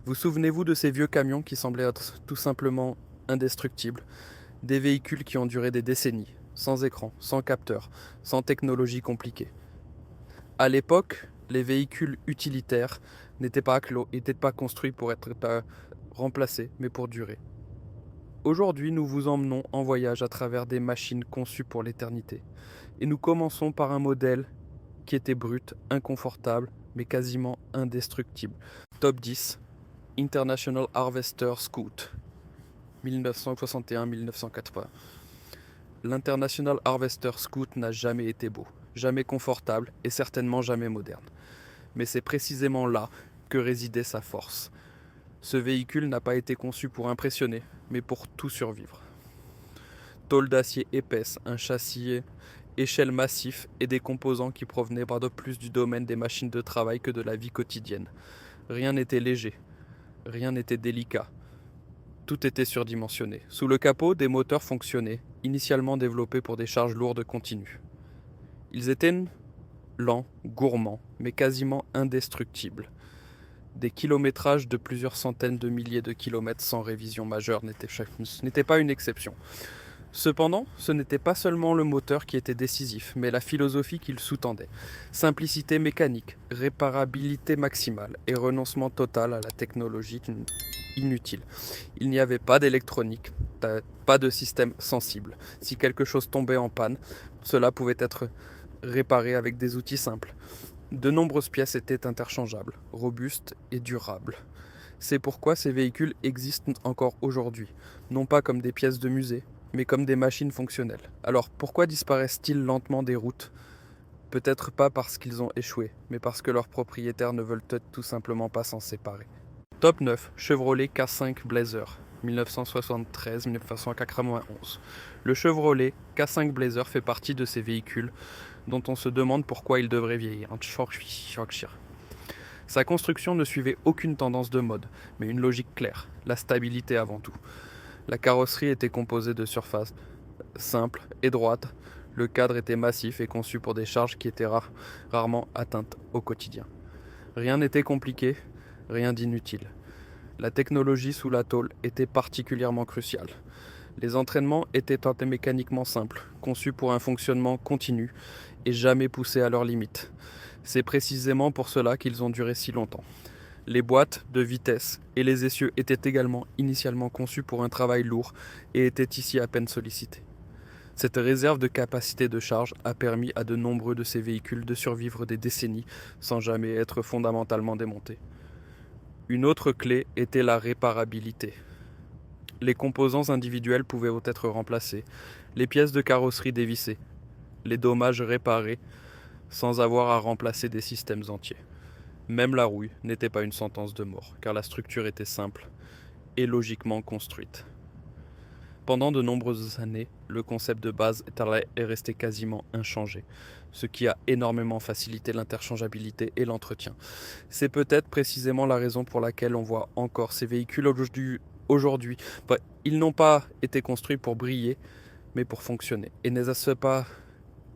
Vous souvenez-vous de ces vieux camions qui semblaient être tout simplement indestructibles? Des véhicules qui ont duré des décennies, sans écran, sans capteur, sans technologie compliquée. À l'époque, les véhicules utilitaires n'étaient pas construits pour être remplacés, mais pour durer. Aujourd'hui, nous vous emmenons en voyage à travers des machines conçues pour l'éternité. Et nous commençons par un modèle qui était brut, inconfortable, mais quasiment indestructible. Top 10, International Harvester Scoot, 1961-1980. L'International Harvester Scoot n'a jamais été beau, jamais confortable et certainement jamais moderne. Mais c'est précisément là que résidait sa force. Ce véhicule n'a pas été conçu pour impressionner, mais pour tout survivre. Tôle d'acier épaisse, un châssis échelle massif et des composants qui provenaient pas de plus du domaine des machines de travail que de la vie quotidienne. Rien n'était léger, rien n'était délicat. Tout était surdimensionné. Sous le capot, des moteurs fonctionnaient, initialement développés pour des charges lourdes continues. Ils étaient lents, gourmands, mais quasiment indestructibles. Des kilométrages de plusieurs centaines de milliers de kilomètres sans révision majeure n'était pas une exception. Cependant, ce n'était pas seulement le moteur qui était décisif, mais la philosophie qu'il sous-tendait. Simplicité mécanique, réparabilité maximale et renoncement total à la technologie inutile. Il n'y avait pas d'électronique, pas de système sensible. Si quelque chose tombait en panne, cela pouvait être réparé avec des outils simples. De nombreuses pièces étaient interchangeables, robustes et durables. C'est pourquoi ces véhicules existent encore aujourd'hui, non pas comme des pièces de musée, mais comme des machines fonctionnelles. Alors pourquoi disparaissent-ils lentement des routes? Peut-être pas parce qu'ils ont échoué, mais parce que leurs propriétaires ne veulent tout simplement pas s'en séparer. Top 9, Chevrolet K5 Blazer, 1973-1991. Le Chevrolet K5 Blazer fait partie de ces véhicules dont on se demande pourquoi il devrait vieillir. Sa construction ne suivait aucune tendance de mode, mais une logique claire, la stabilité avant tout. La carrosserie était composée de surfaces simples et droites. Le cadre était massif et conçu pour des charges qui étaient rarement atteintes au quotidien. Rien n'était compliqué, rien d'inutile. La technologie sous la tôle était particulièrement cruciale. Les entraînements étaient mécaniquement simples, conçus pour un fonctionnement continu et jamais poussés à leurs limites. C'est précisément pour cela qu'ils ont duré si longtemps. Les boîtes de vitesse et les essieux étaient également initialement conçus pour un travail lourd et étaient ici à peine sollicités. Cette réserve de capacité de charge a permis à de nombreux de ces véhicules de survivre des décennies sans jamais être fondamentalement démontés. Une autre clé était la réparabilité. Les composants individuels pouvaient être remplacés, les pièces de carrosserie dévissées, les dommages réparés sans avoir à remplacer des systèmes entiers. Même la rouille n'était pas une sentence de mort, car la structure était simple et logiquement construite. Pendant de nombreuses années, le concept de base est resté quasiment inchangé, ce qui a énormément facilité l'interchangeabilité et l'entretien. C'est peut-être précisément la raison pour laquelle on voit encore ces véhicules aujourd'hui. Ils n'ont pas été construits pour briller, mais pour fonctionner. Et n'est-ce pas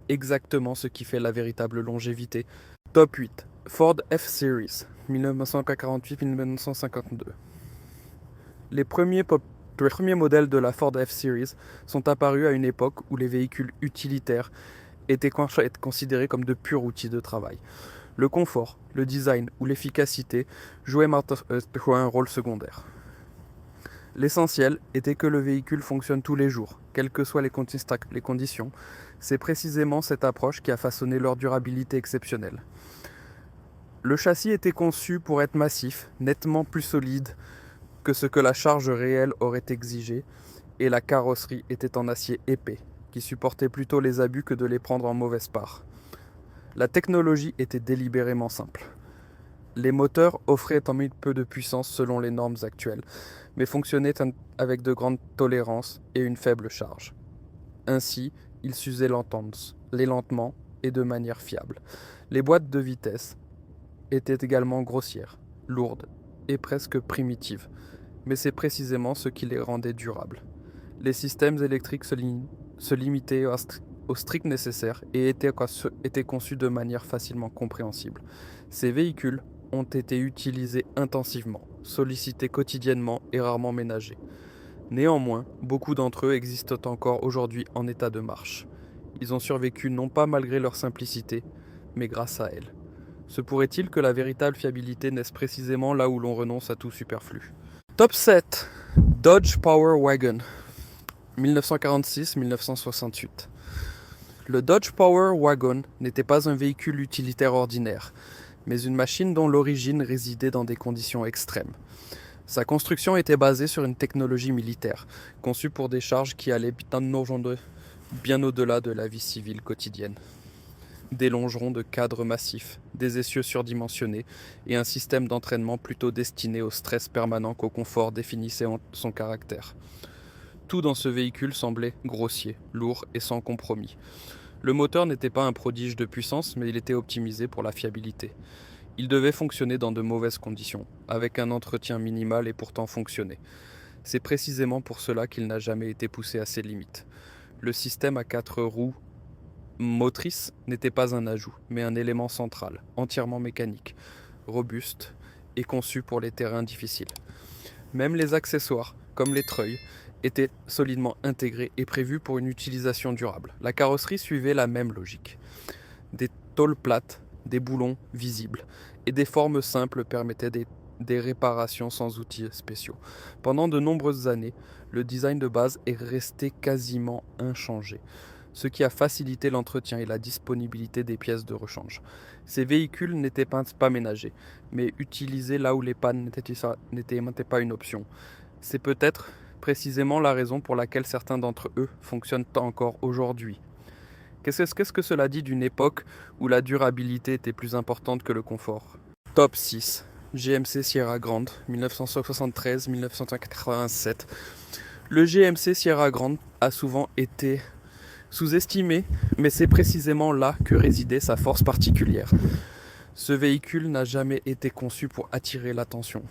exactement ce qui fait la véritable longévité? Top 8. Ford F-Series, 1948-1952. Les premiers modèles de la Ford F-Series sont apparus à une époque où les véhicules utilitaires étaient considérés comme de purs outils de travail. Le confort, le design ou l'efficacité jouaient un rôle secondaire. L'essentiel était que le véhicule fonctionne tous les jours, quelles que soient les conditions. C'est précisément cette approche qui a façonné leur durabilité exceptionnelle. Le châssis était conçu pour être massif, nettement plus solide que ce que la charge réelle aurait exigé, et la carrosserie était en acier épais, qui supportait plutôt les abus que de les prendre en mauvaise part. La technologie était délibérément simple. Les moteurs offraient un peu de puissance selon les normes actuelles, mais fonctionnaient avec de grandes tolérances et une faible charge. Ainsi, ils s'usaient lentement et de manière fiable. Les boîtes de vitesse étaient également grossières, lourdes et presque primitives, mais c'est précisément ce qui les rendait durables. Les systèmes électriques se limitaient au strict nécessaire et étaient conçus de manière facilement compréhensible. Ces véhicules ont été utilisés intensivement, sollicités quotidiennement et rarement ménagés. Néanmoins, beaucoup d'entre eux existent encore aujourd'hui en état de marche. Ils ont survécu non pas malgré leur simplicité, mais grâce à elle. Se pourrait-il que la véritable fiabilité naisse précisément là où l'on renonce à tout superflu? Top 7. Dodge Power Wagon, 1946-1968. Le Dodge Power Wagon n'était pas un véhicule utilitaire ordinaire, mais une machine dont l'origine résidait dans des conditions extrêmes. Sa construction était basée sur une technologie militaire, conçue pour des charges qui allaient bien au-delà de la vie civile quotidienne. Des longerons de cadres massifs, des essieux surdimensionnés et un système d'entraînement plutôt destiné au stress permanent qu'au confort définissait son caractère. Tout dans ce véhicule semblait grossier, lourd et sans compromis. Le moteur n'était pas un prodige de puissance, mais il était optimisé pour la fiabilité. Il devait fonctionner dans de mauvaises conditions, avec un entretien minimal et pourtant fonctionner. C'est précisément pour cela qu'il n'a jamais été poussé à ses limites. Le système à 4 roues motrices n'était pas un ajout, mais un élément central, entièrement mécanique, robuste et conçu pour les terrains difficiles. Même les accessoires, comme les treuils, étaient solidement intégrés et prévus pour une utilisation durable. La carrosserie suivait la même logique. Des tôles plates, des boulons visibles et des formes simples permettaient des réparations sans outils spéciaux. Pendant de nombreuses années, le design de base est resté quasiment inchangé, ce qui a facilité l'entretien et la disponibilité des pièces de rechange. Ces véhicules n'étaient pas ménagés, mais utilisés là où les pannes n'étaient pas une option. C'est peut-être précisément la raison pour laquelle certains d'entre eux fonctionnent encore aujourd'hui. Qu'est-ce que cela dit d'une époque où la durabilité était plus importante que le confort? Top 6. GMC Sierra Grande, 1973-1987. Le GMC Sierra Grande a souvent été sous-estimé, mais c'est précisément là que résidait sa force particulière. Ce véhicule n'a jamais été conçu pour attirer l'attention.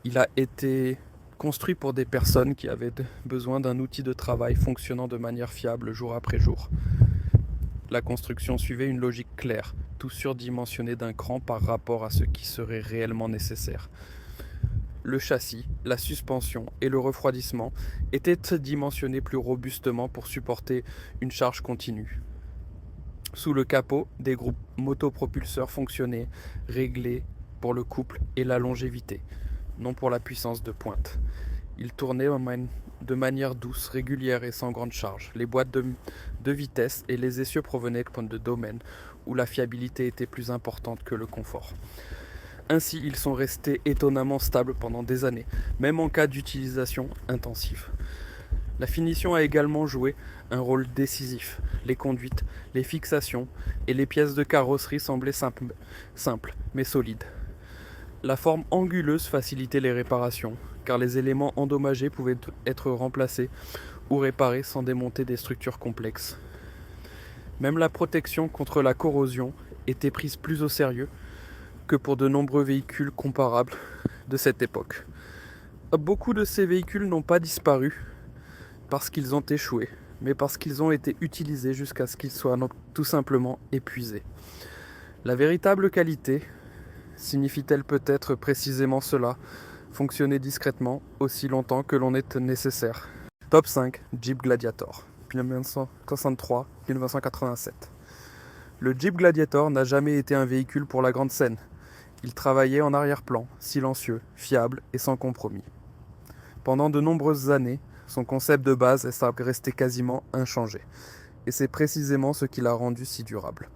Il a été construit pour des personnes qui avaient besoin d'un outil de travail fonctionnant de manière fiable jour après jour. La construction suivait une logique claire, tout surdimensionné d'un cran par rapport à ce qui serait réellement nécessaire. Le châssis, la suspension et le refroidissement étaient dimensionnés plus robustement pour supporter une charge continue. Sous le capot, des groupes motopropulseurs fonctionnaient, réglés pour le couple et la longévité, non pour la puissance de pointe. Ils tournaient de manière douce, régulière et sans grande charge. Les boîtes de vitesse et les essieux provenaient de domaines où la fiabilité était plus importante que le confort. Ainsi, ils sont restés étonnamment stables pendant des années, même en cas d'utilisation intensive. La finition a également joué un rôle décisif. Les conduites, les fixations et les pièces de carrosserie semblaient simples mais solides. La forme anguleuse facilitait les réparations, car les éléments endommagés pouvaient être remplacés ou réparés sans démonter des structures complexes. Même la protection contre la corrosion était prise plus au sérieux que pour de nombreux véhicules comparables de cette époque. Beaucoup de ces véhicules n'ont pas disparu parce qu'ils ont échoué, mais parce qu'ils ont été utilisés jusqu'à ce qu'ils soient tout simplement épuisés. La véritable qualité signifie-t-elle peut-être précisément cela, fonctionner discrètement aussi longtemps que l'on est nécessaire? Top 5, Jeep Gladiator, 1963-1987. Le Jeep Gladiator n'a jamais été un véhicule pour la grande scène. Il travaillait en arrière-plan, silencieux, fiable et sans compromis. Pendant de nombreuses années, son concept de base est resté quasiment inchangé. Et c'est précisément ce qui l'a rendu si durable.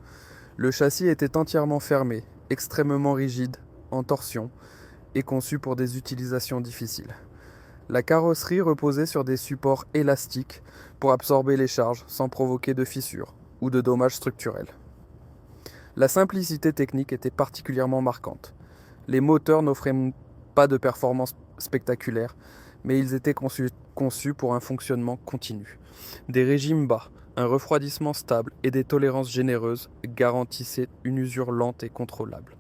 Le châssis était entièrement fermé, extrêmement rigide, en torsion, et conçu pour des utilisations difficiles. La carrosserie reposait sur des supports élastiques pour absorber les charges sans provoquer de fissures ou de dommages structurels. La simplicité technique était particulièrement marquante. Les moteurs n'offraient pas de performance spectaculaire, mais ils étaient conçus pour un fonctionnement continu. Des régimes bas, un refroidissement stable et des tolérances généreuses garantissaient une usure lente et contrôlable.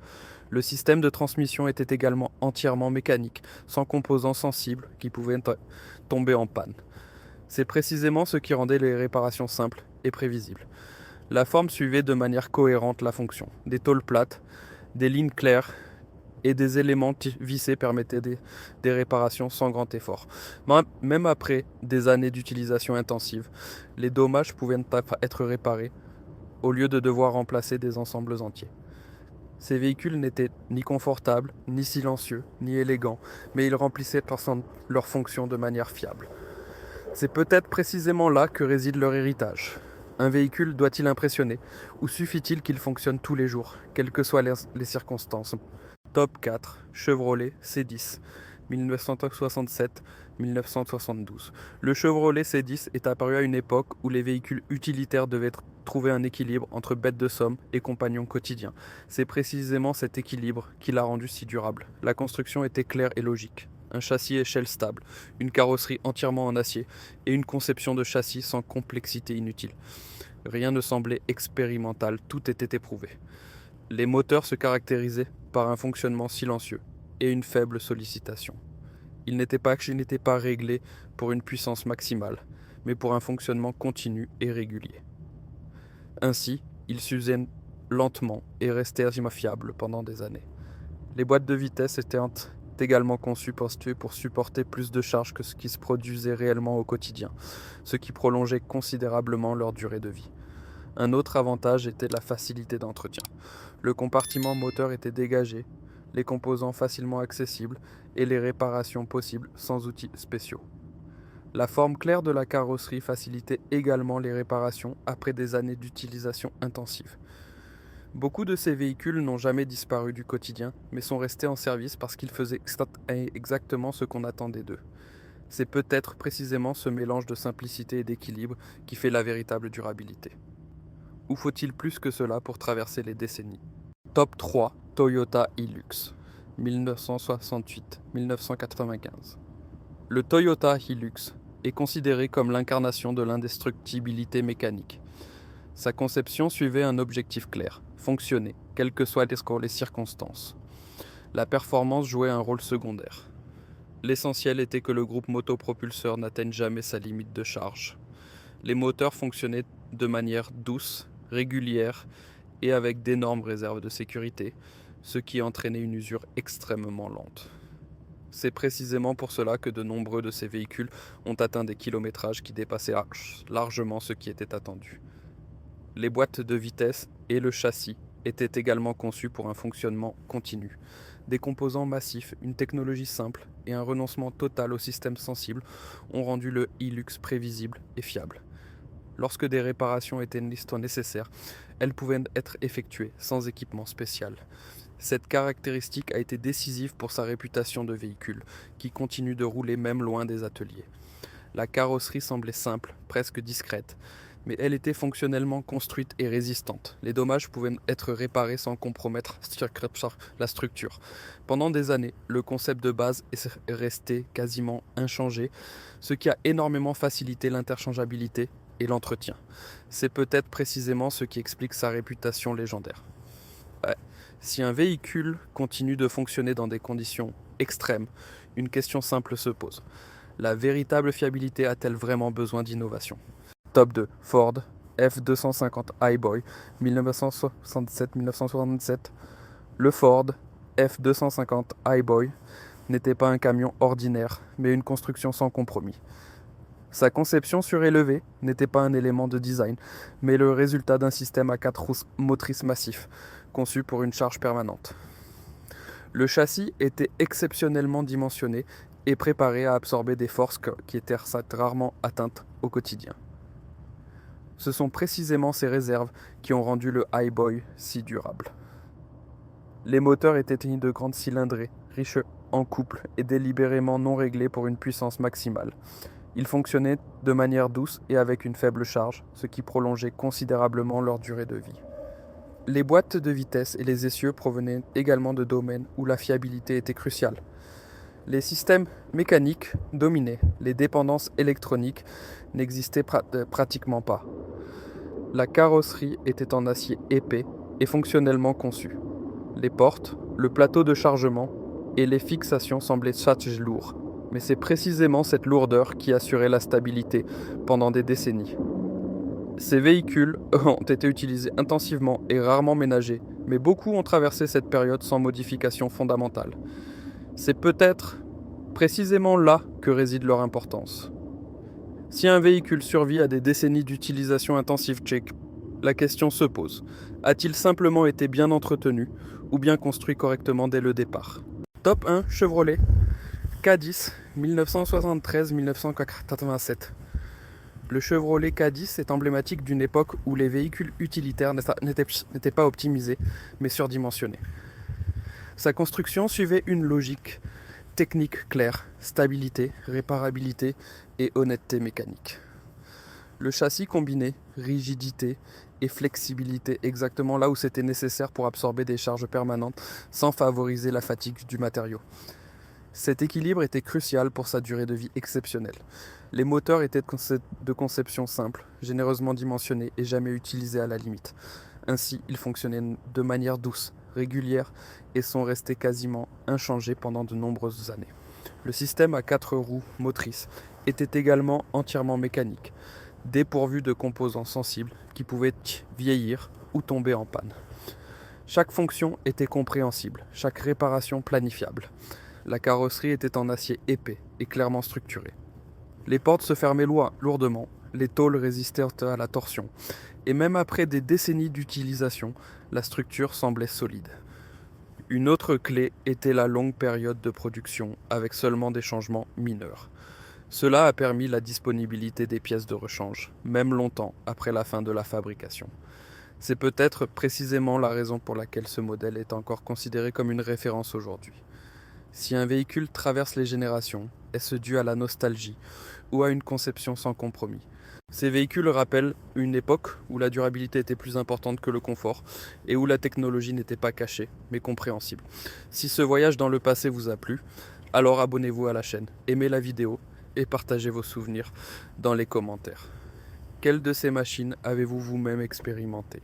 Le système de transmission était également entièrement mécanique, sans composants sensibles qui pouvaient tomber en panne. C'est précisément ce qui rendait les réparations simples et prévisibles. La forme suivait de manière cohérente la fonction. Des tôles plates, des lignes claires et des éléments vissés permettaient des réparations sans grand effort. Même après des années d'utilisation intensive, les dommages pouvaient être réparés au lieu de devoir remplacer des ensembles entiers. Ces véhicules n'étaient ni confortables, ni silencieux, ni élégants, mais ils remplissaient leur fonction de manière fiable. C'est peut-être précisément là que réside leur héritage. Un véhicule doit-il impressionner, ou suffit-il qu'il fonctionne tous les jours, quelles que soient les circonstances? Top 4, Chevrolet C10, 1967-1972. Le Chevrolet C10 est apparu à une époque où les véhicules utilitaires devaient trouver un équilibre entre bête de somme et compagnon quotidien. C'est précisément cet équilibre qui l'a rendu si durable. La construction était claire et logique. Un châssis échelle stable, une carrosserie entièrement en acier et une conception de châssis sans complexité inutile. Rien ne semblait expérimental, tout était éprouvé. Les moteurs se caractérisaient par un fonctionnement silencieux et une faible sollicitation. Ils n'étaient pas réglés pour une puissance maximale, mais pour un fonctionnement continu et régulier. Ainsi, ils s'usaient lentement et restaient fiables pendant des années. Les boîtes de vitesse étaient également conçues pour supporter plus de charges que ce qui se produisait réellement au quotidien, ce qui prolongeait considérablement leur durée de vie. Un autre avantage était la facilité d'entretien. Le compartiment moteur était dégagé, les composants facilement accessibles et les réparations possibles sans outils spéciaux. La forme claire de la carrosserie facilitait également les réparations après des années d'utilisation intensive. Beaucoup de ces véhicules n'ont jamais disparu du quotidien, mais sont restés en service parce qu'ils faisaient exactement ce qu'on attendait d'eux. C'est peut-être précisément ce mélange de simplicité et d'équilibre qui fait la véritable durabilité. Ou faut-il plus que cela pour traverser les décennies? Top 3, Toyota Hilux, 1968-1995. Le Toyota Hilux est considéré comme l'incarnation de l'indestructibilité mécanique. Sa conception suivait un objectif clair, fonctionner, quelles que soient les circonstances. La performance jouait un rôle secondaire. L'essentiel était que le groupe motopropulseur n'atteigne jamais sa limite de charge. Les moteurs fonctionnaient de manière douce, régulière et avec d'énormes réserves de sécurité, ce qui entraînait une usure extrêmement lente. C'est précisément pour cela que de nombreux de ces véhicules ont atteint des kilométrages qui dépassaient largement ce qui était attendu. Les boîtes de vitesse et le châssis étaient également conçus pour un fonctionnement continu. Des composants massifs, une technologie simple et un renoncement total au système sensible ont rendu le Hilux prévisible et fiable. Lorsque des réparations étaient nécessaires, elles pouvaient être effectuées sans équipement spécial. Cette caractéristique a été décisive pour sa réputation de véhicule, qui continue de rouler même loin des ateliers. La carrosserie semblait simple, presque discrète, mais elle était fonctionnellement construite et résistante. Les dommages pouvaient être réparés sans compromettre la structure. Pendant des années, le concept de base est resté quasiment inchangé, ce qui a énormément facilité l'interchangeabilité et l'entretien. C'est peut-être précisément ce qui explique sa réputation légendaire. Si un véhicule continue de fonctionner dans des conditions extrêmes, une question simple se pose. La véritable fiabilité a-t-elle vraiment besoin d'innovation? Top 2, Ford F250 Highboy, 1967-1967. Le Ford F250 Highboy n'était pas un camion ordinaire, mais une construction sans compromis. Sa conception surélevée n'était pas un élément de design, mais le résultat d'un système à 4 roues motrices massif, conçu pour une charge permanente. Le châssis était exceptionnellement dimensionné et préparé à absorber des forces qui étaient rarement atteintes au quotidien. Ce sont précisément ces réserves qui ont rendu le Highboy si durable. Les moteurs étaient de grandes cylindrées, riches en couple et délibérément non réglés pour une puissance maximale. Ils fonctionnaient de manière douce et avec une faible charge, ce qui prolongeait considérablement leur durée de vie. Les boîtes de vitesse et les essieux provenaient également de domaines où la fiabilité était cruciale. Les systèmes mécaniques dominaient, les dépendances électroniques n'existaient pratiquement pas. La carrosserie était en acier épais et fonctionnellement conçue. Les portes, le plateau de chargement et les fixations semblaient lourds, mais c'est précisément cette lourdeur qui assurait la stabilité pendant des décennies. Ces véhicules ont été utilisés intensivement et rarement ménagés, mais beaucoup ont traversé cette période sans modification fondamentale. C'est peut-être précisément là que réside leur importance. Si un véhicule survit à des décennies d'utilisation intensive tchèque, la question se pose. A-t-il simplement été bien entretenu ou bien construit correctement dès le départ? Top 1, Chevrolet K10, 1973-1987. Le Chevrolet K10 est emblématique d'une époque où les véhicules utilitaires n'étaient pas optimisés, mais surdimensionnés. Sa construction suivait une logique technique claire, stabilité, réparabilité et honnêteté mécanique. Le châssis combinait rigidité et flexibilité exactement là où c'était nécessaire pour absorber des charges permanentes sans favoriser la fatigue du matériau. Cet équilibre était crucial pour sa durée de vie exceptionnelle. Les moteurs étaient de conception simple, généreusement dimensionnés et jamais utilisés à la limite. Ainsi, ils fonctionnaient de manière douce, régulière et sont restés quasiment inchangés pendant de nombreuses années. Le système à 4 roues motrices était également entièrement mécanique, dépourvu de composants sensibles qui pouvaient vieillir ou tomber en panne. Chaque fonction était compréhensible, chaque réparation planifiable. La carrosserie était en acier épais et clairement structurée. Les portes se fermaient lourdement, les tôles résistaient à la torsion, et même après des décennies d'utilisation, la structure semblait solide. Une autre clé était la longue période de production, avec seulement des changements mineurs. Cela a permis la disponibilité des pièces de rechange, même longtemps après la fin de la fabrication. C'est peut-être précisément la raison pour laquelle ce modèle est encore considéré comme une référence aujourd'hui. Si un véhicule traverse les générations, est-ce dû à la nostalgie ou à une conception sans compromis? Ces véhicules rappellent une époque où la durabilité était plus importante que le confort et où la technologie n'était pas cachée, mais compréhensible. Si ce voyage dans le passé vous a plu, alors abonnez-vous à la chaîne, aimez la vidéo et partagez vos souvenirs dans les commentaires. Quelle de ces machines avez-vous vous-même expérimenté ?